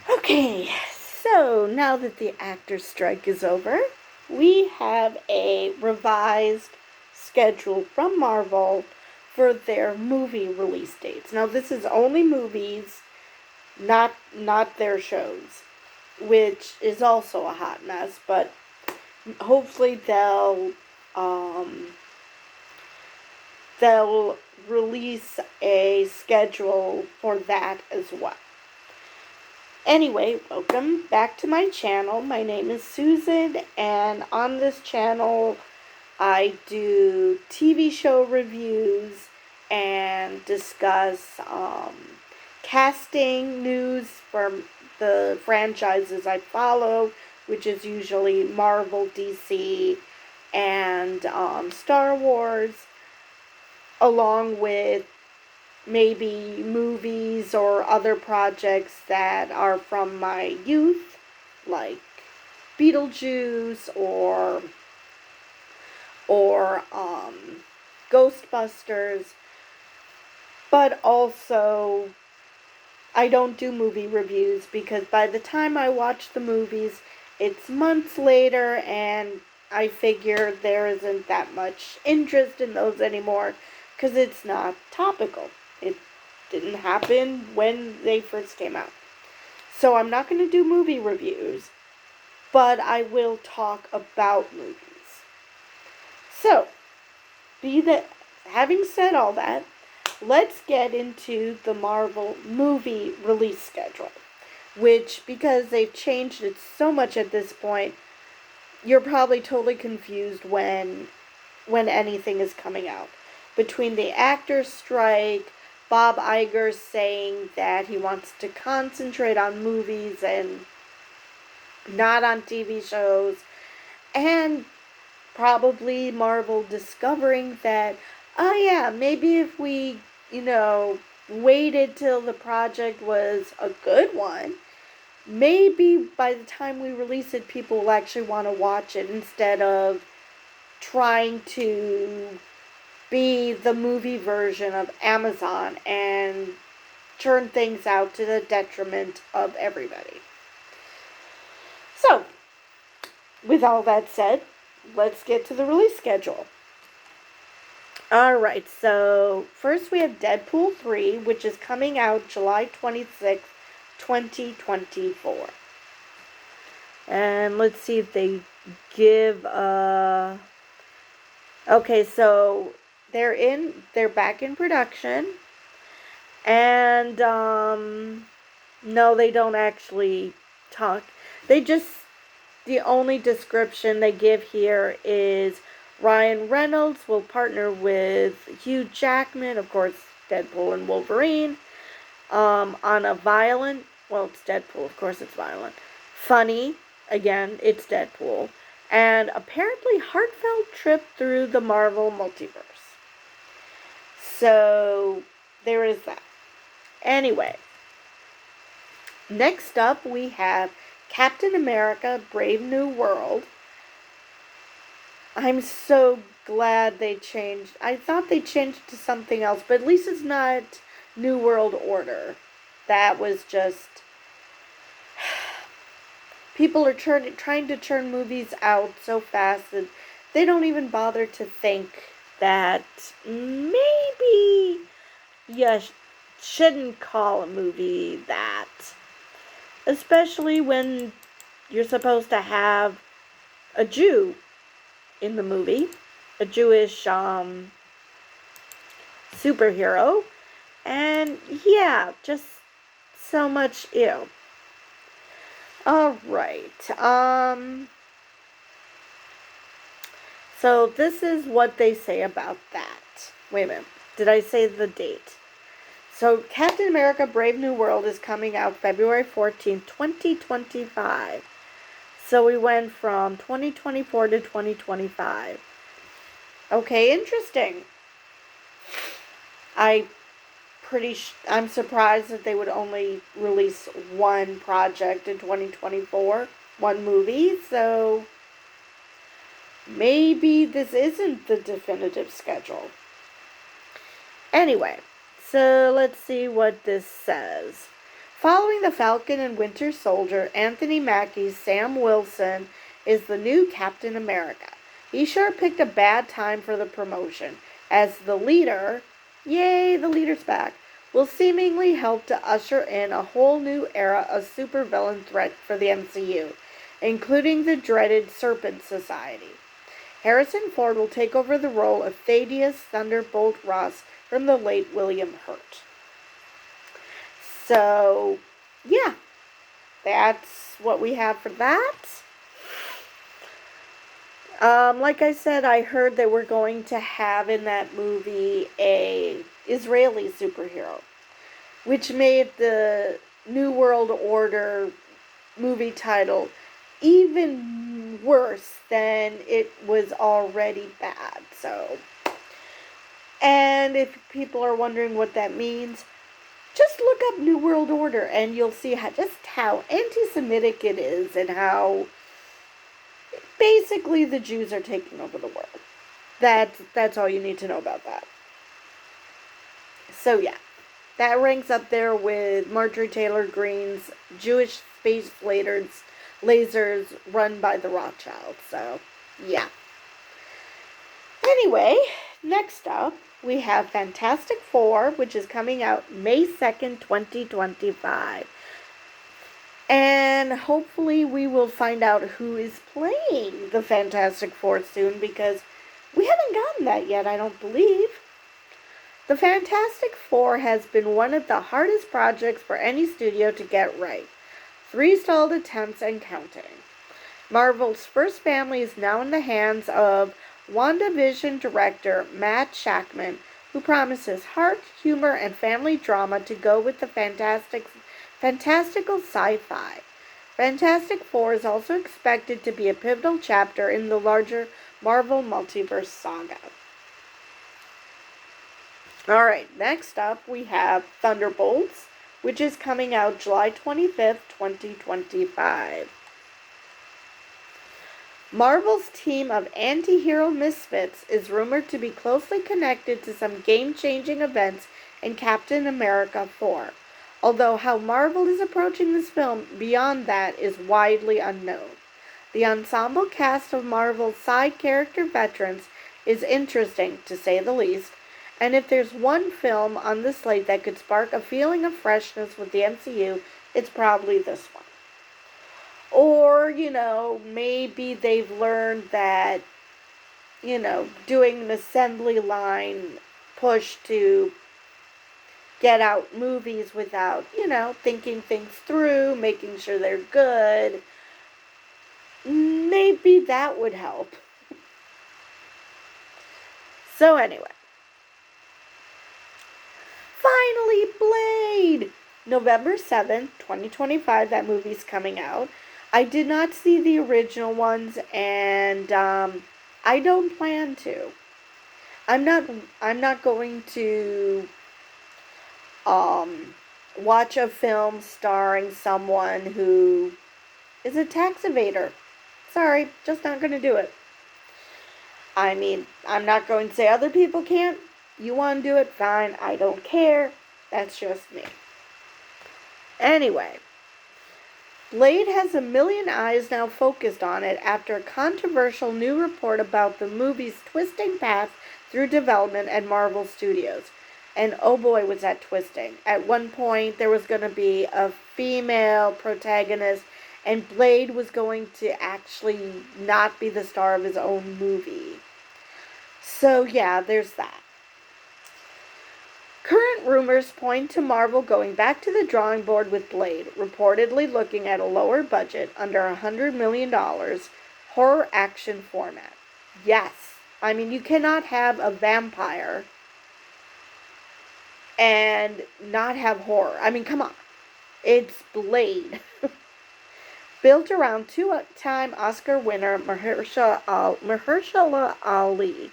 Okay, so now that the actor strike is over, we have a revised schedule from Marvel for their movie release dates. Now this is only movies, not their shows, which is also a hot mess, but hopefully um they'll release a schedule for that as well. Anyway, welcome back to my channel. My name is Susan, and on this channel, I do TV show reviews and discuss casting news from the franchises I follow, which is usually Marvel, DC, and Star Wars, along with maybe movies or other projects that are from my youth, like Beetlejuice or Ghostbusters. But also, I don't do movie reviews because by the time I watch the movies, it's months later, and I figure there isn't that much interest in those anymore because it's not topical. It didn't happen when they first came out. So I'm not going to do movie reviews, but I will talk about movies. So, having said all that, let's get into the Marvel movie release schedule, which, because they've changed it so much at this point, you're probably totally confused when anything is coming out. Between the actors' strike, Bob Iger saying that he wants to concentrate on movies and not on TV shows, and probably Marvel discovering that, oh yeah, maybe if we, waited till the project was a good one, maybe by the time we release it, people will actually want to watch it instead of trying to be the movie version of Amazon and churn things out to the detriment of everybody. So, with all that said, let's get to the release schedule. Alright, so first we have Deadpool 3, which is coming out July 26th, 2024. And let's see if they give okay, so they're back in production, and no, they don't actually talk. The only description they give here is Ryan Reynolds will partner with Hugh Jackman, of course, Deadpool and Wolverine, on a violent, well, it's Deadpool, of course it's violent, funny, again, it's Deadpool, and apparently heartfelt trip through the Marvel multiverse. So, there is that. Anyway, next up we have Captain America Brave New World. I'm so glad they changed. I thought they changed to something else, but at least it's not New World Order. That was just... People are trying to churn movies out so fast that they don't even bother to think that maybe you shouldn't call a movie that. Especially when you're supposed to have a Jew in the movie, a Jewish superhero, and yeah, just so much ew. Alright, so this is what they say about that. Wait a minute, did I say the date? So Captain America Brave New World is coming out February 14th, 2025. So we went from 2024 to 2025. Okay, interesting. I'm surprised that they would only release one project in 2024, one movie, so maybe this isn't the definitive schedule. Anyway, so let's see what this says. Following The Falcon and Winter Soldier, Anthony Mackie's Sam Wilson is the new Captain America. He sure picked a bad time for the promotion, as the leader, yay, the leader's back, will seemingly help to usher in a whole new era of supervillain threat for the MCU, including the dreaded Serpent Society. Harrison Ford will take over the role of Thaddeus Thunderbolt Ross from the late William Hurt. So, yeah, that's what we have for that. Like I said, I heard that we're going to have in that movie a Israeli superhero, which made the New World Order movie title even worse than it was already bad. So, and if people are wondering what that means, just look up New World Order and you'll see just how anti-Semitic it is and how basically the Jews are taking over the world. That's all you need to know about that. So yeah, that ranks up there with Marjorie Taylor Greene's Jewish space lasers run by the Rothschilds. So yeah. Anyway, next up we have Fantastic Four, which is coming out May 2nd, 2025. And hopefully we will find out who is playing the Fantastic Four soon, because we haven't gotten that yet, I don't believe. The Fantastic Four has been one of the hardest projects for any studio to get right. 3 stalled attempts and counting. Marvel's first family is now in the hands of WandaVision director Matt Shakman, who promises heart, humor, and family drama to go with the fantastical sci-fi. Fantastic Four is also expected to be a pivotal chapter in the larger Marvel Multiverse saga. Alright, next up we have Thunderbolts, which is coming out July 25th, 2025. Marvel's team of anti-hero misfits is rumored to be closely connected to some game-changing events in Captain America 4, although how Marvel is approaching this film beyond that is widely unknown. The ensemble cast of Marvel's side character veterans is interesting, to say the least, and if there's one film on the slate that could spark a feeling of freshness with the MCU, it's probably this one. Or, maybe they've learned that, doing an assembly line push to get out movies without, thinking things through, making sure they're good. Maybe that would help. So anyway. Finally, Blade! November 7th, 2025, that movie's coming out. I did not see the original ones, and I don't plan to. I'm not going to watch a film starring someone who is a tax evader. Sorry, just not going to do it. I mean, I'm not going to say other people can't. You want to do it, fine. I don't care. That's just me. Anyway. Blade has a million eyes now focused on it after a controversial new report about the movie's twisting path through development at Marvel Studios. And oh boy, was that twisting. At one point, there was going to be a female protagonist, and Blade was going to actually not be the star of his own movie. So yeah, there's that. Current rumors point to Marvel going back to the drawing board with Blade, reportedly looking at a lower budget, under $100 million, horror action format. Yes, I mean, you cannot have a vampire and not have horror. I mean, come on. It's Blade. Built around two-time Oscar winner Mahershala Ali.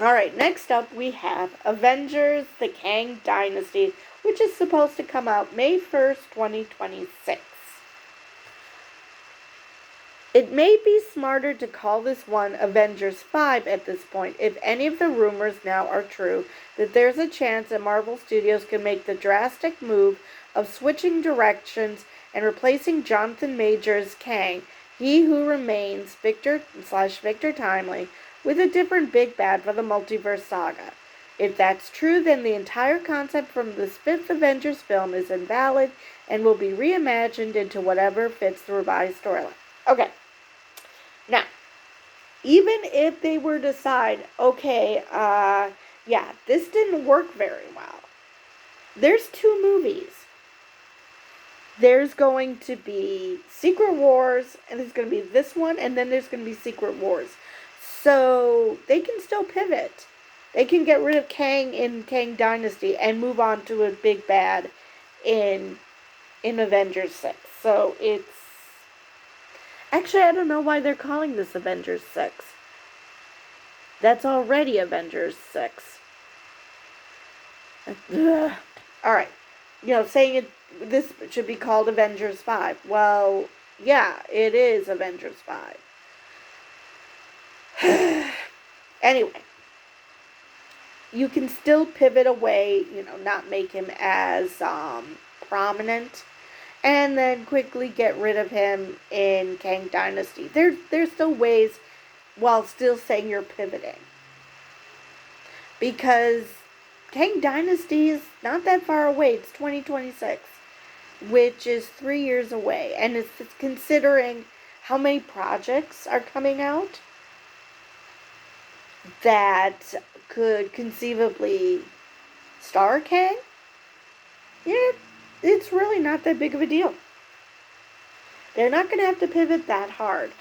Alright, next up we have Avengers: The Kang Dynasty, which is supposed to come out May 1st, 2026. It may be smarter to call this one Avengers 5 at this point, if any of the rumors now are true, that there's a chance that Marvel Studios can make the drastic move of switching directions and replacing Jonathan Majors' Kang, He Who Remains, Victor Timely, with a different big bad for the multiverse saga. If that's true, then the entire concept from this fifth Avengers film is invalid and will be reimagined into whatever fits the revised storyline. Okay. Now, even if they were to decide, okay, yeah, this didn't work very well, there's 2 movies. There's going to be Secret Wars, and there's going to be this one, and then there's going to be Secret Wars. So they can still pivot. They can get rid of Kang in Kang Dynasty and move on to a big bad in Avengers 6. So it's... Actually, I don't know why they're calling this Avengers 6. That's already Avengers 6. Alright. Saying this should be called Avengers 5. Well, yeah, it is Avengers 5. Anyway. You can still pivot away, not make him as prominent, and then quickly get rid of him in Kang Dynasty. There's still ways while still saying you're pivoting. Because Kang Dynasty is not that far away. It's 2026, which is 3 years away. And it's considering how many projects are coming out that could conceivably star Kang. Yeah, it's really not that big of a deal. They're not going to have to pivot that hard.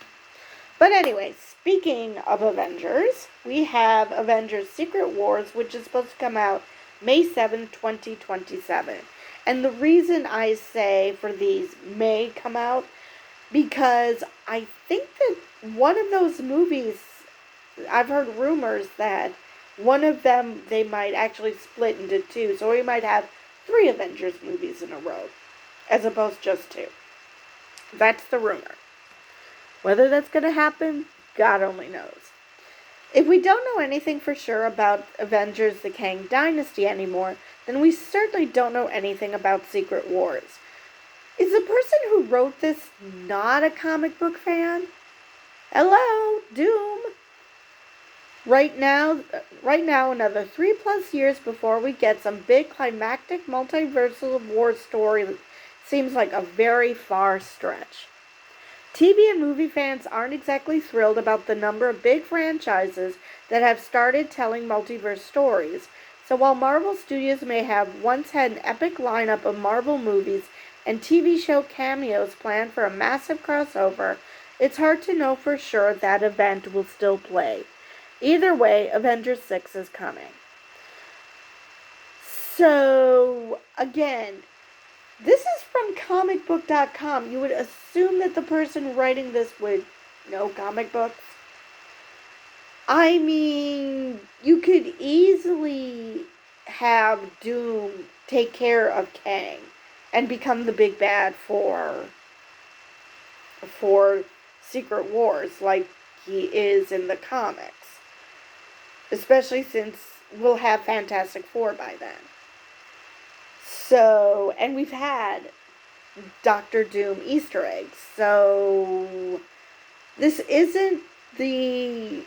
But anyway, speaking of Avengers, we have Avengers Secret Wars, which is supposed to come out May 7th, 2027. And the reason I say for these may come out, because I think that one of those movies, I've heard rumors that one of them, they might actually split into 2. So we might have 3 Avengers movies in a row, as opposed to just 2. That's the rumor. Whether that's going to happen, God only knows. If we don't know anything for sure about Avengers the Kang Dynasty anymore, then we certainly don't know anything about Secret Wars. Is the person who wrote this not a comic book fan? Hello, Doom. Right now, another 3+ years before we get some big climactic multiversal war story seems like a very far stretch. TV and movie fans aren't exactly thrilled about the number of big franchises that have started telling multiverse stories. So while Marvel Studios may have once had an epic lineup of Marvel movies and TV show cameos planned for a massive crossover, it's hard to know for sure that event will still play. Either way, Avengers 6 is coming. So, again, this is from comicbook.com. You would assume that the person writing this would know comic books. I mean, you could easily have Doom take care of Kang and become the big bad for Secret Wars like he is in the comics. Especially since we'll have Fantastic Four by then. So, and we've had Doctor Doom Easter eggs. So, this isn't the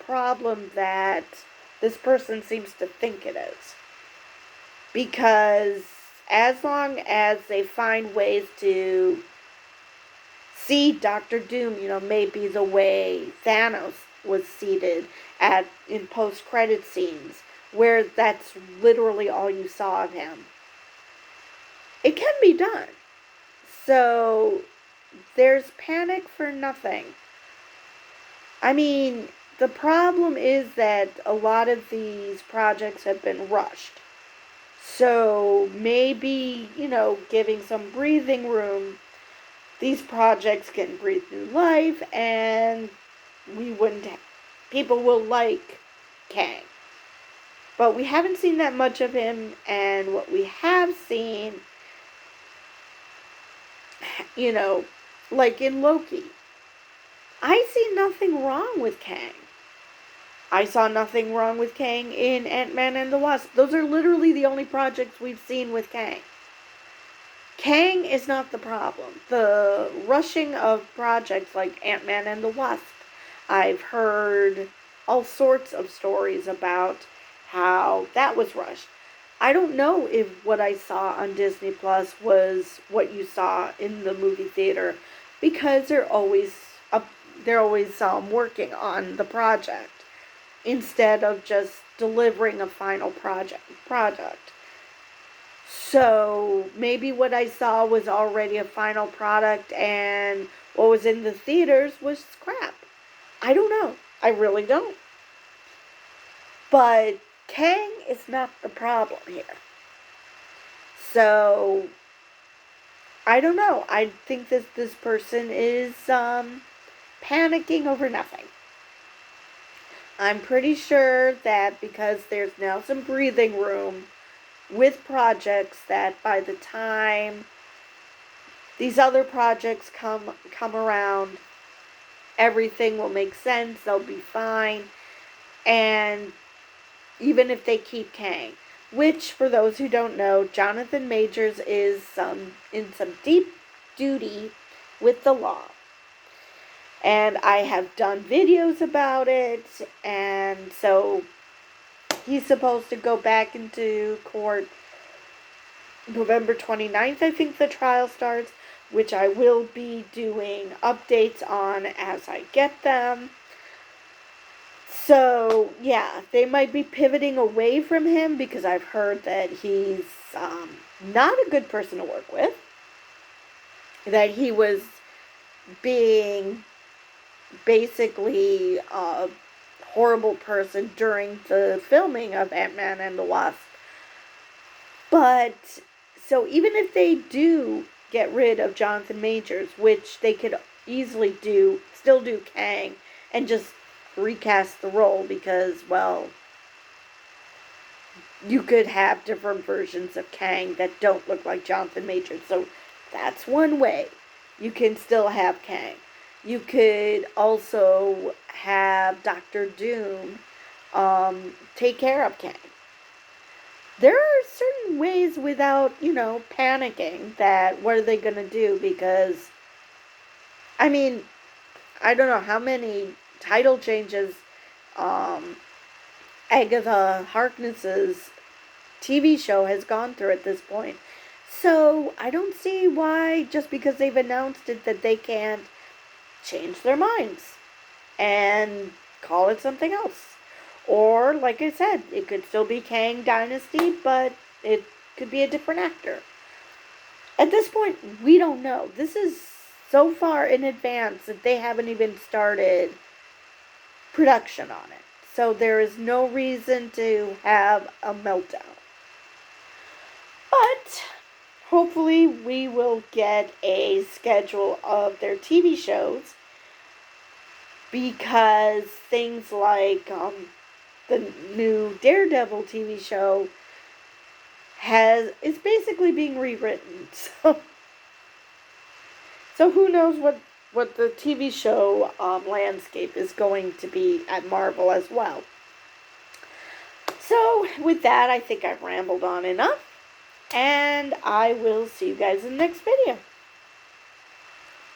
problem that this person seems to think it is. Because as long as they find ways to see Doctor Doom, maybe the way Thanos was seated in post-credit scenes, where that's literally all you saw of him. It can be done. So, there's panic for nothing. I mean, the problem is that a lot of these projects have been rushed. So, maybe, giving some breathing room, these projects can breathe new life, and people will like Kang. But we haven't seen that much of him, and what we have seen you know, like in Loki. I see nothing wrong with Kang. I saw nothing wrong with Kang in Ant-Man and the Wasp. Those are literally the only projects we've seen with Kang. Kang is not the problem. The rushing of projects like Ant-Man and the Wasp. I've heard all sorts of stories about how that was rushed. I don't know if what I saw on Disney Plus was what you saw in the movie theater, because they're always working on the project instead of just delivering a final product. So maybe what I saw was already a final product and what was in the theaters was crap. I don't know. I really don't. But Kang is not the problem here. So I don't know. I think that this person is panicking over nothing. I'm pretty sure that because there's now some breathing room with projects, that by the time these other projects come around, everything will make sense. They'll be fine. And even if they keep Kang, which, for those who don't know, Jonathan Majors is in some deep duty with the law. And I have done videos about it, and so he's supposed to go back into court November 29th, I think the trial starts, which I will be doing updates on as I get them. So, yeah, they might be pivoting away from him because I've heard that he's not a good person to work with. That he was being basically a horrible person during the filming of Ant-Man and the Wasp. But, so even if they do get rid of Jonathan Majors, which they could easily still do Kang, and just recast the role because, well, you could have different versions of Kang that don't look like Jonathan Majors. So that's one way you can still have Kang. You could also have Dr. Doom take care of Kang. There are certain ways without, panicking that what are they going to do, because, I mean, I don't know how many title changes Agatha Harkness's TV show has gone through at this point. So I don't see why, just because they've announced it, that they can't change their minds and call it something else. Or, like I said, it could still be Kang Dynasty, but it could be a different actor. At this point, we don't know. This is so far in advance that they haven't even started production on it. So there is no reason to have a meltdown. But hopefully we will get a schedule of their TV shows, because things like the new Daredevil TV show is basically being rewritten. So who knows what the TV show landscape is going to be at Marvel as well. So with that, I think I've rambled on enough, and I will see you guys in the next video.